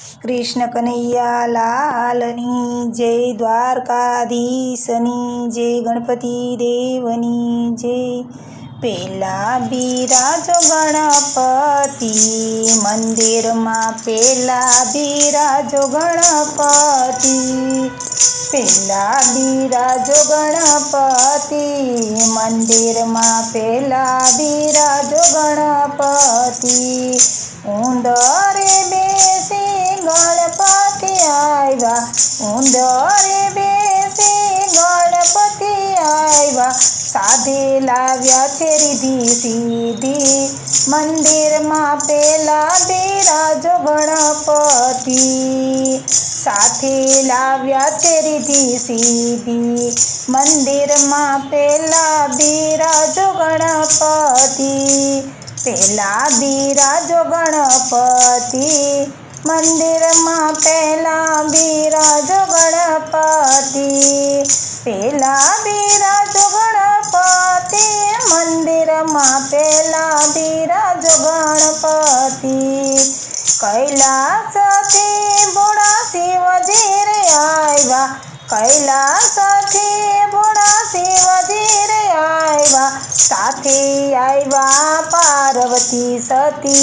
कृष्ण कन्हैया लालनी जय, द्वारकाधीशनी जय, गणपति देवनी जय। पेला बिराजो गणपति मंदिर में, पेला बिराजो गणपति, पेला बिराजो गणपति मंदिर में, पेला बिराजो गणपति। उंदरे बेसी गणपति आव्या, उंदरे बेसी गणपति आव्या, साधे लाव्या छे रिधी सीधी मंदिर में, पेला बिराजो गणपति, साथे लाव्या छे रिधी सीधी मंदिर में, पेला बिराजो गणपति, पेला बिराजो गणपति मंदिर में, पेला बिराजो गणपति, पेला बिराजो गणपति मंदिर में, पेला बिराजो गणपति। कैलास थी भोळा शिवजी रे आव्या, कैलास थी भोळा शिवजी रे आव्या, साथे आव्या पार्वती सती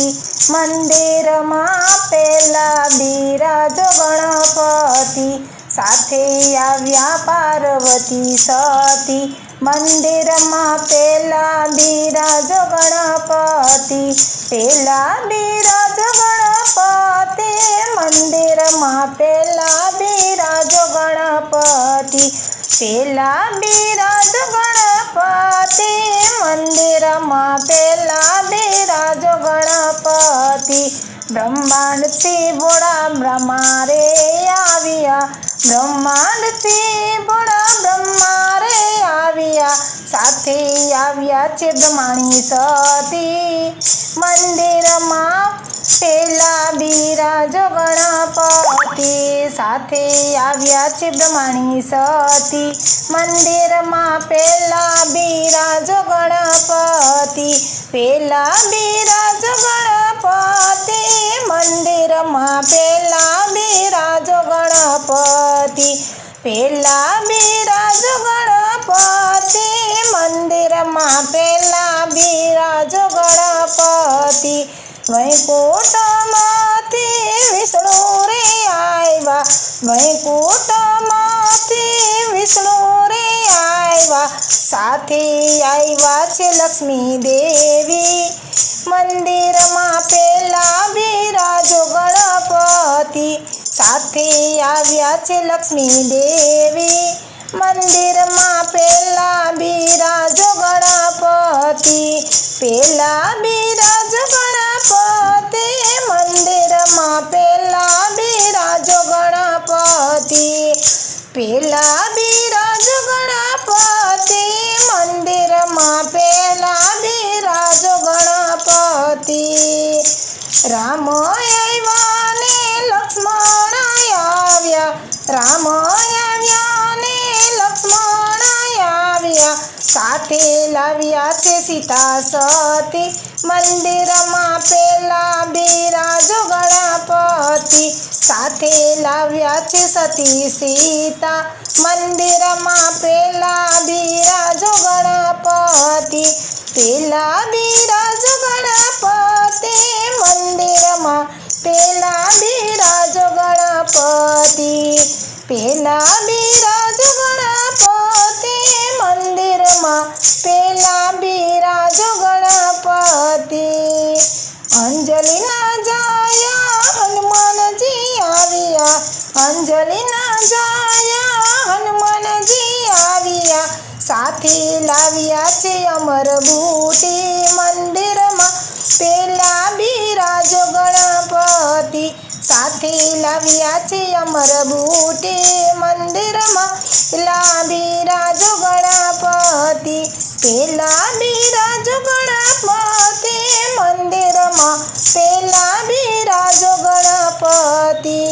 मंदिर में, पेला बिराजो गणपति, साथे आव्या पार्वती सती मंदिर में, पेला बिराजो गणपति, पेला बिराजो गणपति मंदिर में, पेला बिराजो गणपति, पेला बिराजो गणपति मंदिर में, पेला बिराजो गणपति। ब्रह्मांड थी भोळा ब्रह्मा रे आव्या, ब्रह्मांड थी भोळा ब्रह्मा रे आव्या, साथे आव्या छे ब्रह्माणी सती मंदिर में, पेला बिराजो गणपति, साथे आव्या छे ब्रह्माणी सती मंदिर में, पेला बिराजो गणपति, पेला बिराजो गणपति मंदिर में, पेला बिराजो गणपति, पेला बिराजो गणपति मंदिर में, पेला बिराजो गणपति। वैकुंठमांथी विष्णु रे आव्या, वैकुंठमांथी विष्णु रे आव्या, साथे आव्या छे लक्ष्मी देवी मंदिर में, पेला बिराजो गणपति, साथे आव्या छे लक्ष्मी देवी मंदिर में, पेला बिराजो गणपति, पेला बिराजो गणपति मंदिर में, पेला बिराजो गणपति, पेला बिराजो गणपति मंदिर में, पेला बिराजो गणपति। राम आव्या ने लक्ष्मण आव्या, राम आव्या ने लक्ष्मण आव्या, साथे लाव्या छे सीता सती मंदिर में, पेला बिराजो गणपति, साथे लाव्या छे सती सीता मंदिर में, पेला बिराजो गणपति, पेला बिराजो गणपति मंदिर में, पेला बिराजो गणपति, पेला बिराजो गणपति मंदिर में, पेला बिराजो गणपति। अंजलि ना जाया हनुमान जी आव्या, अंजलि ना जाया हनुमान जी आव्या, साथे लाव्या छे अमर बूटी मंदिर में, पेला बिराजो गणपति, साथे लाव्या छे अमर बूटी मंदिर में, पेला बिराजो गणपति, पेला बिराजो गणपति मंदिर में, पेला बिराजो गणपति,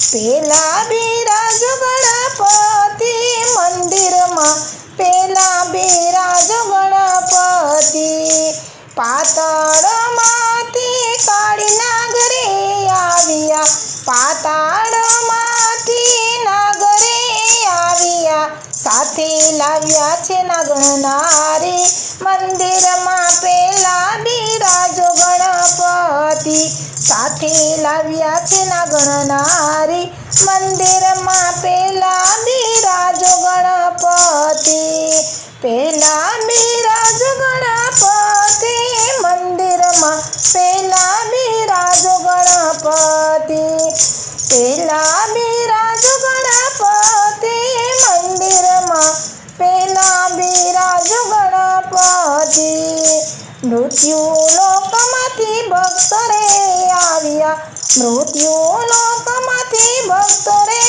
पेला बिराजो गणपति मंदिर में, पेला बिराजो गणपति। पातळ माथी काळी नागरे आव्या, લાવ્યા છે નાગણનારી મંદિરમાં પેલા બિરાજો ગણપતિ સાથે લાવ્યા છે નાગણનારી મંદિરમાં પેલા બિરાજો ગણપતિ પેલા બિરાજો ગણપતિ મંદિરમાં પેલા બિરાજો ગણપતિ પેલા બિરાજો ગણપતિ મંદિરમાં પેલા બિરાજો ગણપતિ મૃત્યુ લોકમાંથી ભક્તો રે આવ્યા મૃત્યુ લોકમાંથી ભક્તો રે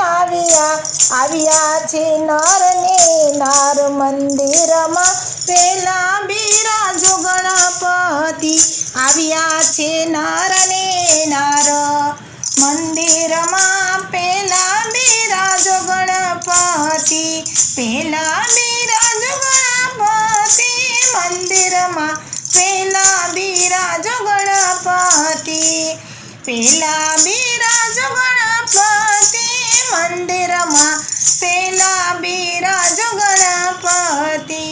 આવ્યા છે નર ને નાર મંદિરમાં પેલા બિરાજો ગણપતિ આવ્યા છે નર ને નાર મંદિરમાં પેલા બિરાજો ગણપતિ પેલા બિરાજો ગણપતિ મંદિરમાં પેલા બિરાજો ગણપતિ પેલા બિરાજો ગણપતિ મંદિરમાં પેલા બિરાજો ગણપતિ.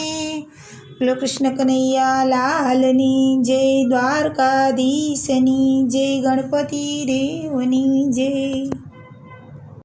બોલો કૃષ્ણ કનૈયા લાલની જય, દ્વારકાધીશની જય, ગણપતિ દેવની જય.